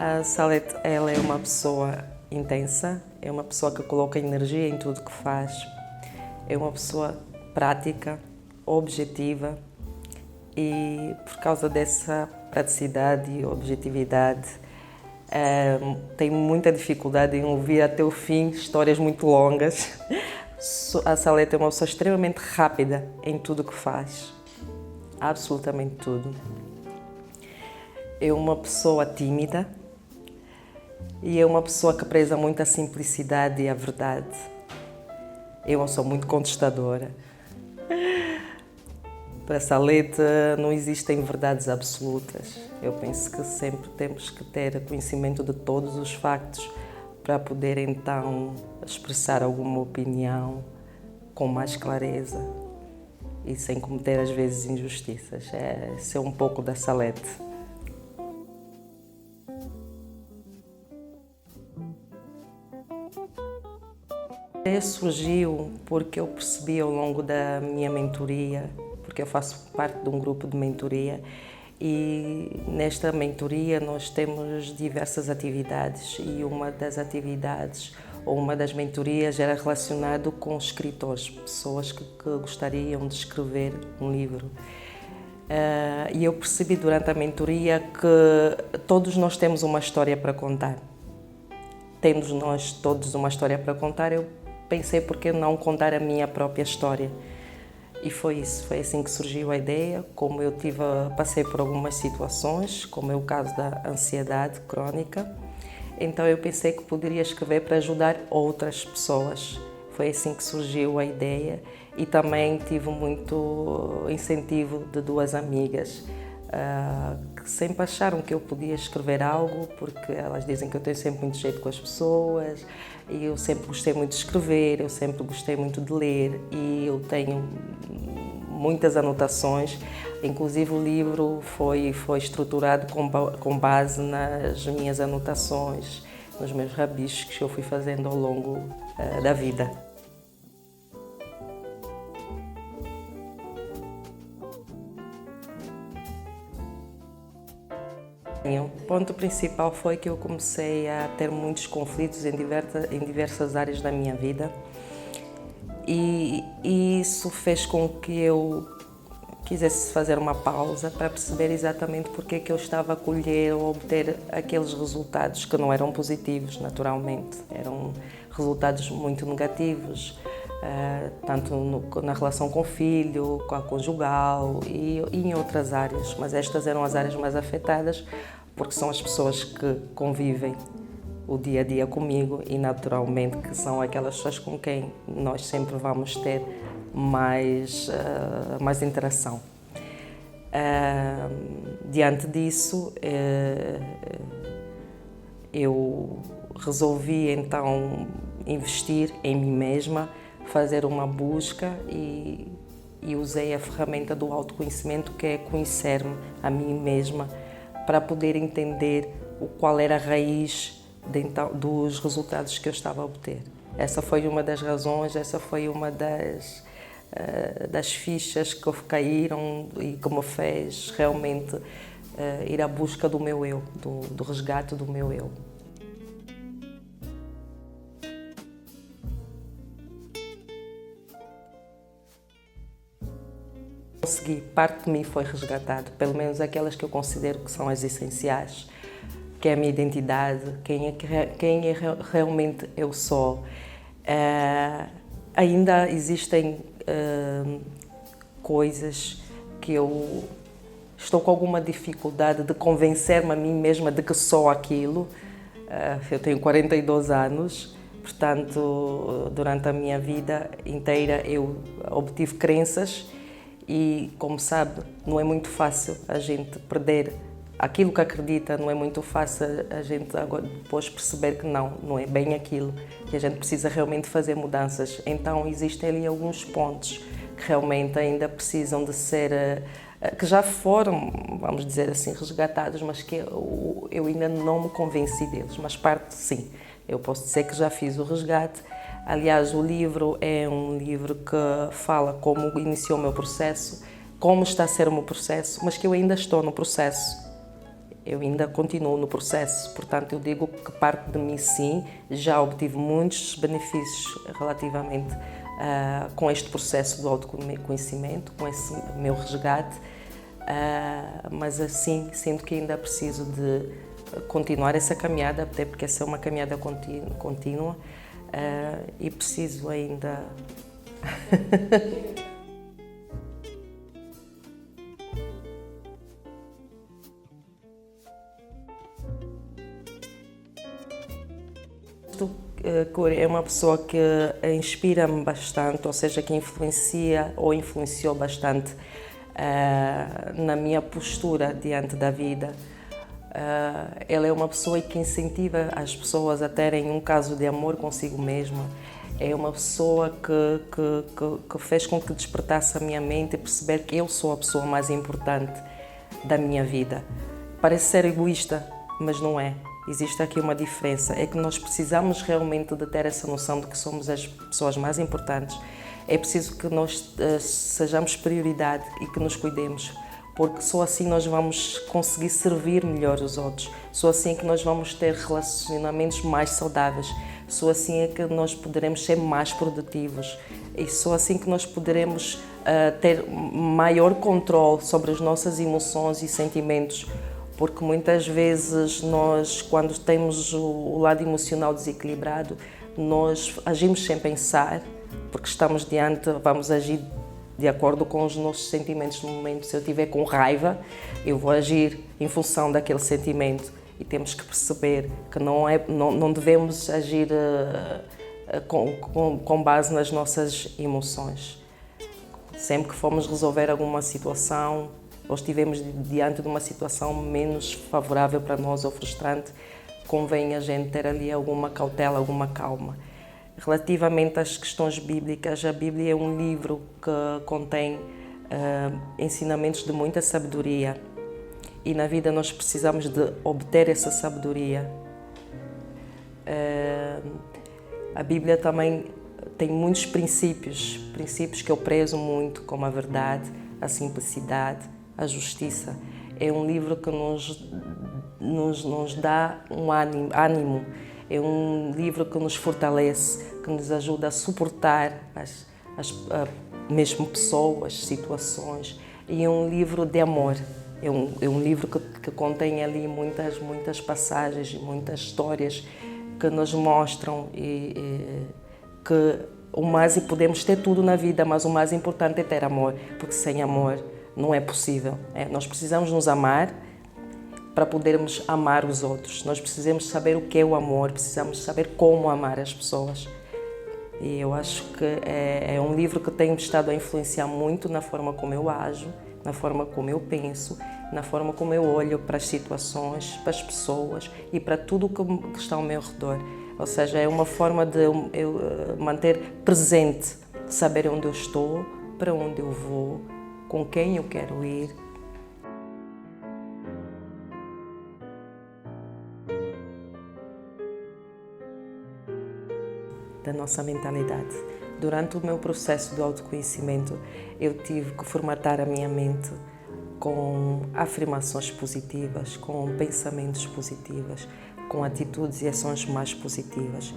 A Salete, ela é uma pessoa intensa, é uma pessoa que coloca energia em tudo que faz, é uma pessoa prática, objetiva e por causa dessa praticidade e objetividade tem muita dificuldade em ouvir até o fim histórias muito longas. A Salete é uma pessoa extremamente rápida em tudo que faz, absolutamente tudo. É uma pessoa tímida e é uma pessoa que preza muito a simplicidade e a verdade. É uma pessoa muito contestadora. Para a Salete não existem verdades absolutas. Eu penso que sempre temos que ter conhecimento de todos os factos para poder então expressar alguma opinião com mais clareza e sem cometer às vezes injustiças. Esse é um pouco da Salete. Surgiu porque eu percebi ao longo da minha mentoria, porque eu faço parte de um grupo de mentoria e nesta mentoria nós temos diversas atividades e uma das atividades ou uma das mentorias era relacionado com escritores, pessoas que gostariam de escrever um livro. E eu percebi durante a mentoria que todos nós temos uma história para contar. Temos nós todos uma história para contar, eu pensei por que não contar a minha própria história. E foi isso, foi assim que surgiu a ideia, como eu passei por algumas situações, como é o caso da ansiedade crónica, então eu pensei que poderia escrever para ajudar outras pessoas. Foi assim que surgiu a ideia e também tive muito incentivo de duas amigas que sempre acharam que eu podia escrever algo, porque elas dizem que eu tenho sempre muito jeito com as pessoas e eu sempre gostei muito de escrever, eu sempre gostei muito de ler e eu tenho muitas anotações, inclusive o livro foi estruturado com base nas minhas anotações, nos meus rabiscos que eu fui fazendo ao longo da vida. O ponto principal foi que eu comecei a ter muitos conflitos em diversas áreas da minha vida e isso fez com que eu quisesse fazer uma pausa para perceber exatamente porque é que eu estava a colher ou obter aqueles resultados que não eram positivos, naturalmente. Eram resultados muito negativos, tanto na relação com o filho, com a conjugal e em outras áreas, mas estas eram as áreas mais afetadas porque são as pessoas que convivem o dia a dia comigo e naturalmente que são aquelas pessoas com quem nós sempre vamos ter mais interação. Diante disso, eu resolvi então investir em mim mesma, fazer uma busca e usei a ferramenta do autoconhecimento, que é conhecer-me a mim mesma, para poder entender qual era a raiz dos resultados que eu estava a obter. Essa foi uma das razões, essa foi uma das fichas que caíram e que me fez realmente ir à busca do meu eu, do resgate do meu eu. Consegui, parte de mim foi resgatado, pelo menos aquelas que eu considero que são as essenciais, que é a minha identidade, quem é realmente eu sou. Ainda existem coisas que eu estou com alguma dificuldade de convencer-me a mim mesma de que sou aquilo. Eu tenho 42 anos, portanto, durante a minha vida inteira eu obtive crenças e, como sabe, não é muito fácil a gente perder aquilo que acredita, não é muito fácil a gente agora depois perceber que não é bem aquilo, que a gente precisa realmente fazer mudanças. Então existem ali alguns pontos que realmente ainda precisam de ser, que já foram, vamos dizer assim, resgatados, mas que eu ainda não me convenci deles, mas parte sim, eu posso dizer que já fiz o resgate. Aliás, o livro é um livro que fala como iniciou o meu processo, como está a ser o meu processo, mas que eu ainda estou no processo. eu ainda continuo no processo, portanto eu digo que parte de mim sim, já obtive muitos benefícios relativamente com este processo do autoconhecimento, com esse meu resgate, mas assim sinto que ainda preciso de continuar essa caminhada, até porque essa é uma caminhada contínua e preciso ainda... É uma pessoa que inspira-me bastante, ou seja, que influencia ou influenciou bastante na minha postura diante da vida. Ela é uma pessoa que incentiva as pessoas a terem um caso de amor consigo mesma. É uma pessoa que fez com que despertasse a minha mente e perceber que eu sou a pessoa mais importante da minha vida. Parece ser egoísta, mas não é. Existe aqui uma diferença, é que nós precisamos realmente de ter essa noção de que somos as pessoas mais importantes. É preciso que nós sejamos prioridade e que nos cuidemos, porque só assim nós vamos conseguir servir melhor os outros, só assim é que nós vamos ter relacionamentos mais saudáveis, só assim é que nós poderemos ser mais produtivos e só assim que nós poderemos ter maior controle sobre as nossas emoções e sentimentos. Porque muitas vezes nós, quando temos o lado emocional desequilibrado, nós agimos sem pensar, porque estamos vamos agir de acordo com os nossos sentimentos no momento. Se eu estiver com raiva, eu vou agir em função daquele sentimento e temos que perceber que não devemos agir com base nas nossas emoções. Sempre que formos resolver alguma situação, ou estivemos diante de uma situação menos favorável para nós ou frustrante, convém a gente ter ali alguma cautela, alguma calma. Relativamente às questões bíblicas, a Bíblia é um livro que contém ensinamentos de muita sabedoria e na vida nós precisamos de obter essa sabedoria. A Bíblia também tem muitos princípios que eu prezo muito, como a verdade, a simplicidade, a justiça. É um livro que nos dá um ânimo, é um livro que nos fortalece, que nos ajuda a suportar mesmo pessoas, situações. E é um livro de amor, é um livro que contém ali muitas passagens, muitas histórias que nos mostram que podemos ter tudo na vida, mas o mais importante é ter amor, porque sem amor não é possível. Nós precisamos nos amar para podermos amar os outros. Nós precisamos saber o que é o amor, precisamos saber como amar as pessoas. E eu acho que é um livro que tem estado a influenciar muito na forma como eu ajo, na forma como eu penso, na forma como eu olho para as situações, para as pessoas e para tudo o que está ao meu redor. Ou seja, é uma forma de eu manter presente, saber onde eu estou, para onde eu vou, com quem eu quero ir. Da nossa mentalidade. Durante o meu processo de autoconhecimento, eu tive que formatar a minha mente com afirmações positivas, com pensamentos positivos, com atitudes e ações mais positivas.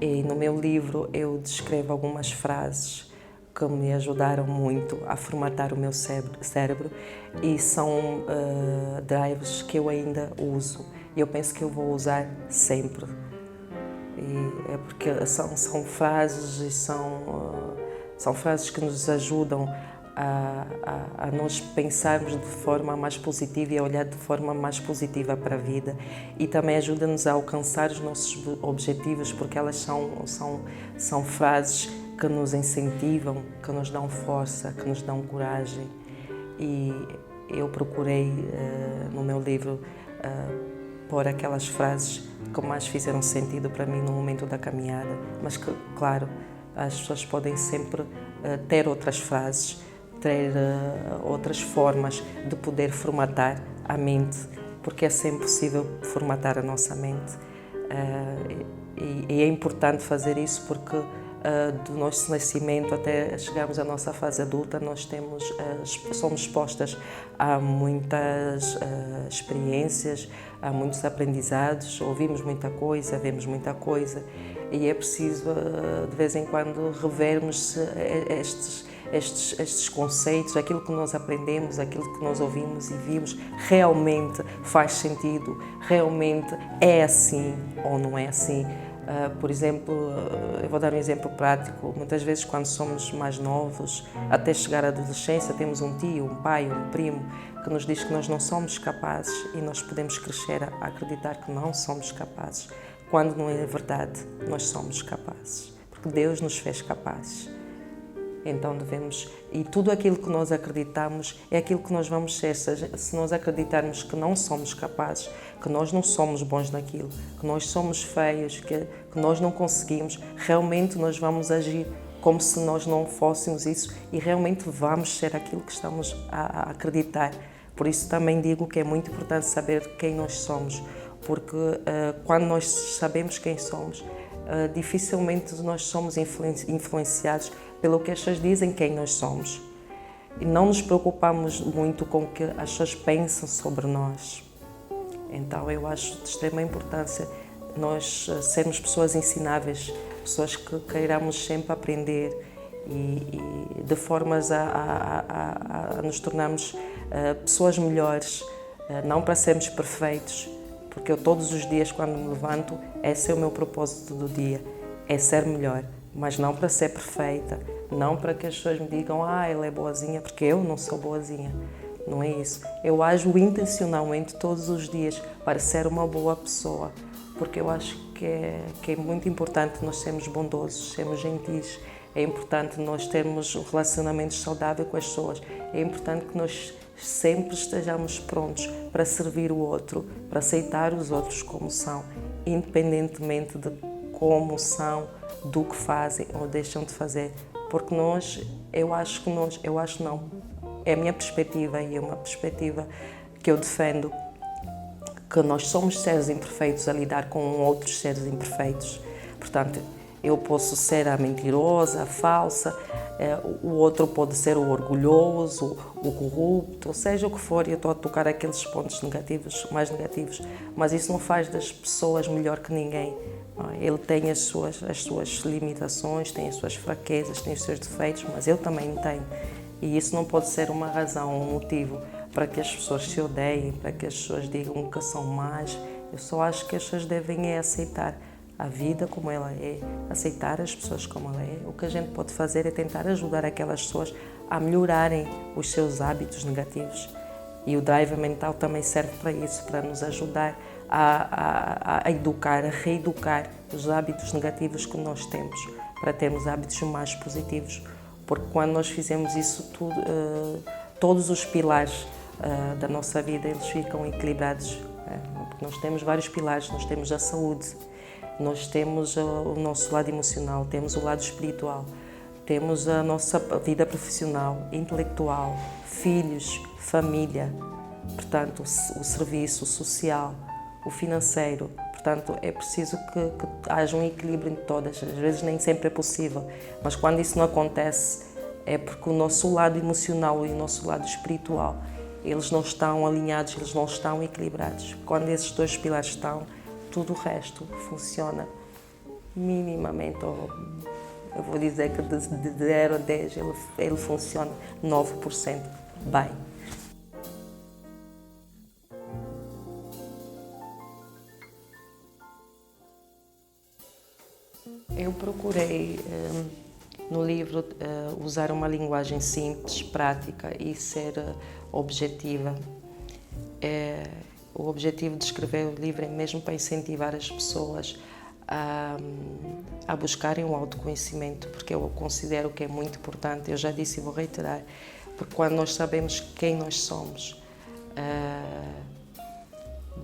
E no meu livro eu descrevo algumas frases que me ajudaram muito a formatar o meu cérebro e são drives que eu ainda uso e eu penso que eu vou usar sempre. E é porque são frases e são frases que nos ajudam a nós pensarmos de forma mais positiva e a olhar de forma mais positiva para a vida e também ajuda-nos a alcançar os nossos objetivos, porque elas são frases que nos incentivam, que nos dão força, que nos dão coragem. E eu procurei no meu livro pôr aquelas frases que mais fizeram sentido para mim no momento da caminhada, mas que, claro, as pessoas podem sempre ter outras frases, ter outras formas de poder formatar a mente, porque é sempre possível formatar a nossa mente. E é importante fazer isso porque do nosso nascimento até chegarmos à nossa fase adulta, nós somos expostas a muitas experiências, a muitos aprendizados, ouvimos muita coisa, vemos muita coisa e é preciso de vez em quando revermos estes conceitos, aquilo que nós aprendemos, aquilo que nós ouvimos e vimos, realmente faz sentido, realmente é assim ou não é assim. Por exemplo, eu vou dar um exemplo prático. Muitas vezes, quando somos mais novos, até chegar à adolescência, temos um tio, um pai, um primo que nos diz que nós não somos capazes e nós podemos crescer a acreditar que não somos capazes, quando não é verdade, nós somos capazes, porque Deus nos fez capazes. Então devemos, e tudo aquilo que nós acreditamos é aquilo que nós vamos ser. Se nós acreditarmos que não somos capazes, que nós não somos bons naquilo, que nós somos feios, que nós não conseguimos, realmente nós vamos agir como se nós não fôssemos isso e realmente vamos ser aquilo que estamos a acreditar. Por isso também digo que é muito importante saber quem nós somos, porque quando nós sabemos quem somos, dificilmente nós somos influenciados pelo que as pessoas dizem quem nós somos. E não nos preocupamos muito com o que as pessoas pensam sobre nós. Então eu acho de extrema importância nós sermos pessoas ensináveis, pessoas que queiramos sempre aprender e de formas a nos tornarmos pessoas melhores, não para sermos perfeitos, porque eu todos os dias quando me levanto, esse é o meu propósito do dia, é ser melhor. Mas não para ser perfeita, não para que as pessoas me digam ela é boazinha, porque eu não sou boazinha, não é isso. Eu ajo intencionalmente todos os dias para ser uma boa pessoa, porque eu acho que é muito importante nós sermos bondosos, sermos gentis, é importante nós termos um relacionamento saudável com as pessoas, é importante que nós sempre estejamos prontos para servir o outro, para aceitar os outros como são, independentemente de como são, do que fazem ou deixam de fazer, porque eu acho não, é a minha perspectiva e é uma perspectiva que eu defendo, que nós somos seres imperfeitos a lidar com outros seres imperfeitos. Portanto, eu posso ser a mentirosa, a falsa, o outro pode ser o orgulhoso, o corrupto, ou seja o que for, eu estou a tocar aqueles pontos negativos, mais negativos, mas isso não faz das pessoas melhor que ninguém. Ele tem as suas limitações, tem as suas fraquezas, tem os seus defeitos, mas eu também tenho. E isso não pode ser uma razão, um motivo para que as pessoas se odeiem, para que as pessoas digam que são más. Eu só acho que as pessoas devem aceitar a vida como ela é, aceitar as pessoas como ela é. O que a gente pode fazer é tentar ajudar aquelas pessoas a melhorarem os seus hábitos negativos. E o drive mental também serve para isso, para nos ajudar a educar, a reeducar os hábitos negativos que nós temos, para termos hábitos mais positivos. Porque quando nós fizemos isso tudo, todos os pilares da nossa vida, eles ficam equilibrados. Porque nós temos vários pilares, nós temos a saúde, nós temos o nosso lado emocional, temos o lado espiritual, temos a nossa vida profissional, intelectual, filhos, família, portanto, o serviço, o social, o financeiro. Portanto, é preciso que haja um equilíbrio entre todas. Às vezes nem sempre é possível, mas quando isso não acontece é porque o nosso lado emocional e o nosso lado espiritual, eles não estão alinhados, eles não estão equilibrados. Quando esses dois pilares estão, tudo o resto funciona minimamente, ou eu vou dizer que de 0 a 10 ele funciona 9% bem. Eu procurei no livro usar uma linguagem simples, prática e ser objetiva. O objetivo de escrever o livro é mesmo para incentivar as pessoas a buscarem o autoconhecimento, porque eu considero que é muito importante. Eu já disse e vou reiterar, porque quando nós sabemos quem nós somos,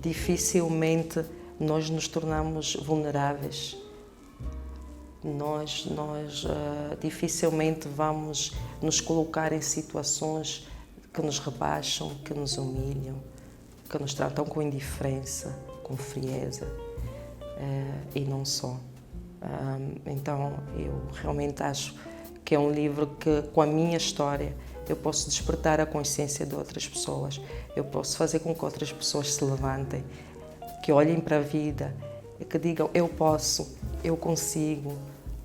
dificilmente nós nos tornamos vulneráveis. Nós dificilmente vamos nos colocar em situações que nos rebaixam, que nos humilham, que nos tratam com indiferença, com frieza, e não só. Então, eu realmente acho que é um livro que, com a minha história, eu posso despertar a consciência de outras pessoas, eu posso fazer com que outras pessoas se levantem, que olhem para a vida e que digam: eu posso, eu consigo,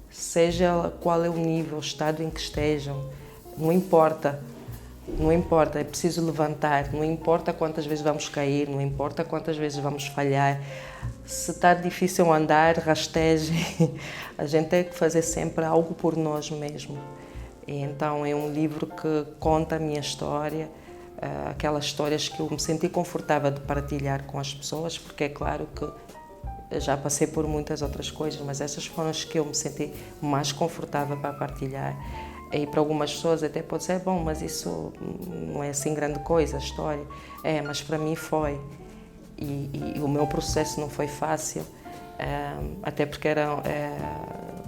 seja qual é o nível, o estado em que estejam, não importa. Não importa, é preciso levantar, não importa quantas vezes vamos cair, não importa quantas vezes vamos falhar. Se está difícil andar, rasteje. A gente tem que fazer sempre algo por nós mesmos. E então é um livro que conta a minha história, aquelas histórias que eu me senti confortável de partilhar com as pessoas, porque é claro que já passei por muitas outras coisas, mas essas foram as que eu me senti mais confortável para partilhar. E para algumas pessoas até pode ser: bom, mas isso não é assim grande coisa, a história. Mas para mim foi. E o meu processo não foi fácil, até porque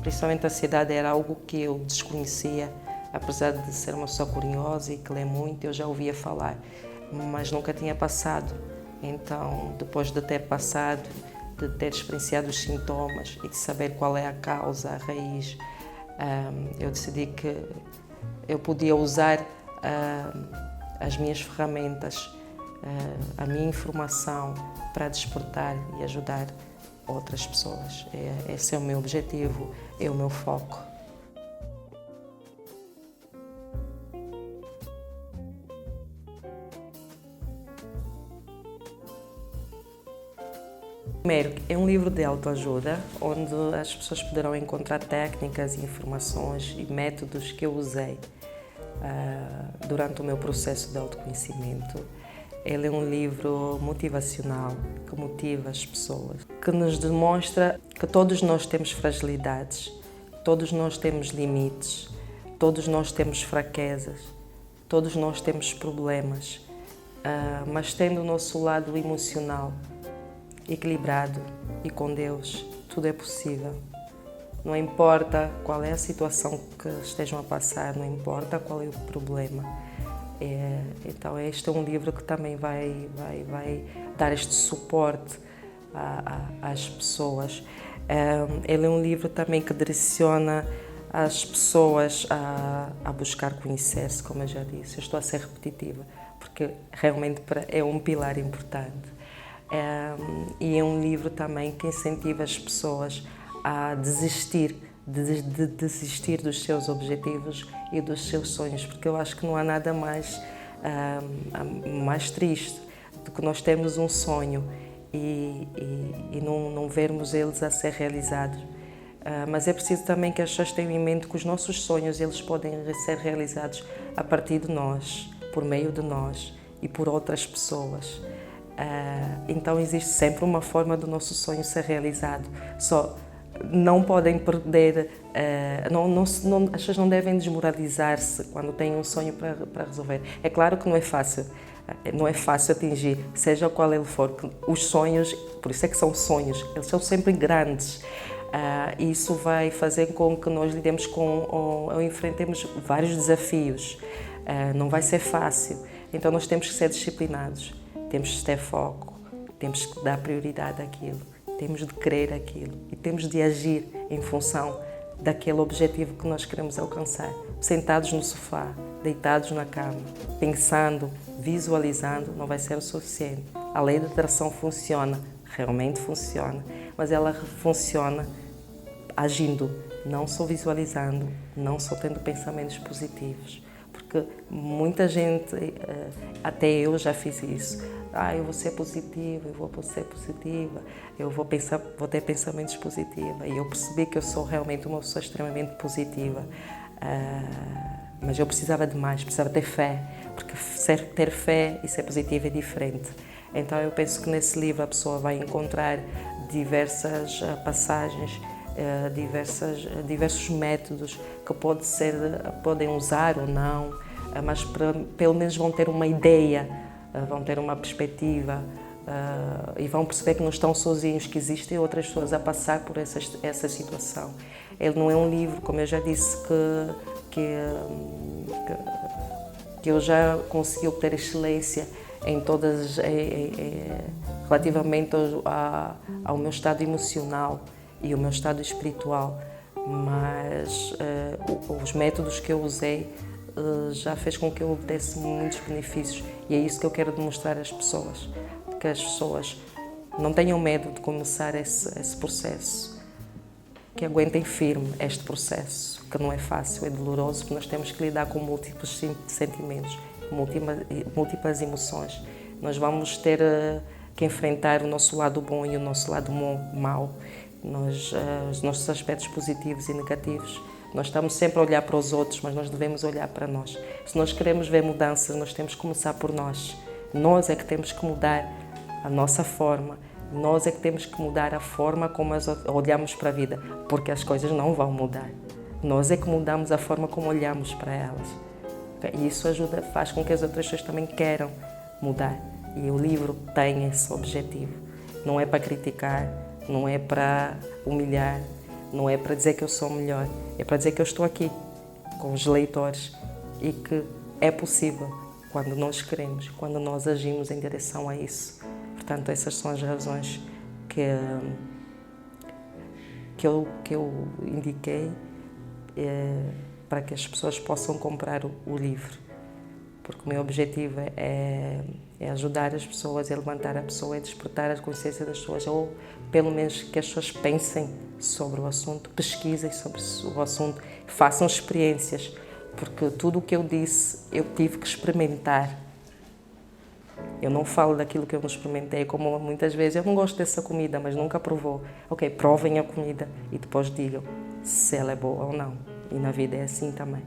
principalmente a ansiedade era algo que eu desconhecia, apesar de ser uma pessoa curiosa e que lê muito, eu já ouvia falar, mas nunca tinha passado. Então, depois de ter passado, de ter experienciado os sintomas e de saber qual é a causa, a raiz, eu decidi que eu podia usar as minhas ferramentas, a minha informação para despertar e ajudar outras pessoas. Esse é o meu objetivo, é o meu foco. Primeiro, é um livro de autoajuda, onde as pessoas poderão encontrar técnicas, informações e métodos que eu usei durante o meu processo de autoconhecimento. Ele é um livro motivacional, que motiva as pessoas, que nos demonstra que todos nós temos fragilidades, todos nós temos limites, todos nós temos fraquezas, todos nós temos problemas, mas tendo o nosso lado emocional equilibrado e com Deus, tudo é possível. Não importa qual é a situação que estejam a passar, não importa qual é o problema. Então este é um livro que também vai dar este suporte às pessoas. Ele é um livro também que direciona as pessoas a buscar conhecer-se, como eu já disse. Eu estou a ser repetitiva, porque realmente é um pilar importante. E é um livro também que incentiva as pessoas a desistir, de desistir dos seus objetivos e dos seus sonhos, porque eu acho que não há nada mais triste do que nós termos um sonho e não vermos eles a ser realizados. Mas é preciso também que as pessoas tenham em mente que os nossos sonhos eles podem ser realizados a partir de nós, por meio de nós e por outras pessoas. Então existe sempre uma forma do nosso sonho ser realizado. Só não podem perder, as pessoas não devem desmoralizar-se quando têm um sonho para resolver. É claro que não é fácil atingir, seja qual ele for. Os sonhos, por isso é que são sonhos, eles são sempre grandes. E isso vai fazer com que nós lidemos ou enfrentemos vários desafios. Não vai ser fácil, então nós temos que ser disciplinados. Temos que ter foco, temos que dar prioridade àquilo, temos de querer aquilo e temos de agir em função daquele objetivo que nós queremos alcançar. Sentados no sofá, deitados na cama, pensando, visualizando, não vai ser o suficiente. A lei da atração funciona, realmente funciona, mas ela funciona agindo, não só visualizando, não só tendo pensamentos positivos. Porque muita gente, até eu já fiz isso. Eu vou ser positiva, eu vou ser positiva, eu vou ter pensamentos positivos. E eu percebi que eu sou realmente uma pessoa extremamente positiva. Mas eu precisava de mais, precisava ter fé, porque ter fé e ser positiva é diferente. Então eu penso que nesse livro a pessoa vai encontrar diversas passagens, diversos métodos que podem usar ou não, mas pelo menos vão ter uma ideia, vão ter uma perspectiva e vão perceber que não estão sozinhos, que existem outras pessoas a passar por essa situação. Ele não é um livro, como eu já disse, que eu já consegui obter excelência em todas, relativamente ao meu estado emocional e o meu estado espiritual, mas os métodos que eu usei já fez com que eu obtivesse muitos benefícios, e é isso que eu quero demonstrar às pessoas, que as pessoas não tenham medo de começar esse processo, que aguentem firme este processo, que não é fácil, é doloroso, porque nós temos que lidar com múltiplos sentimentos, múltiplas emoções. Nós vamos ter que enfrentar o nosso lado bom e o nosso lado mau, os nossos aspectos positivos e negativos. Nós estamos sempre a olhar para os outros, mas nós devemos olhar para nós. Se nós queremos ver mudanças, nós temos que começar por nós. Nós é que temos que mudar a nossa forma. Nós é que temos que mudar a forma como olhamos para a vida, porque as coisas não vão mudar. Nós é que mudamos a forma como olhamos para elas. E isso ajuda, faz com que as outras pessoas também queiram mudar. E o livro tem esse objetivo. Não é para criticar, não é para humilhar, não é para dizer que eu sou melhor. É para dizer que eu estou aqui com os leitores e que é possível quando nós queremos, quando nós agimos em direção a isso. Portanto, essas são as razões que eu indiquei para que as pessoas possam comprar o livro. Porque o meu objetivo é ajudar as pessoas, é levantar a pessoa, é despertar a consciência das pessoas, ou pelo menos que as pessoas pensem sobre o assunto, pesquisem sobre o assunto, façam experiências, porque tudo o que eu disse eu tive que experimentar. Eu não falo daquilo que eu não experimentei, como muitas vezes eu não gosto dessa comida, mas nunca provou. Ok, provem a comida e depois digam se ela é boa ou não. E na vida é assim também.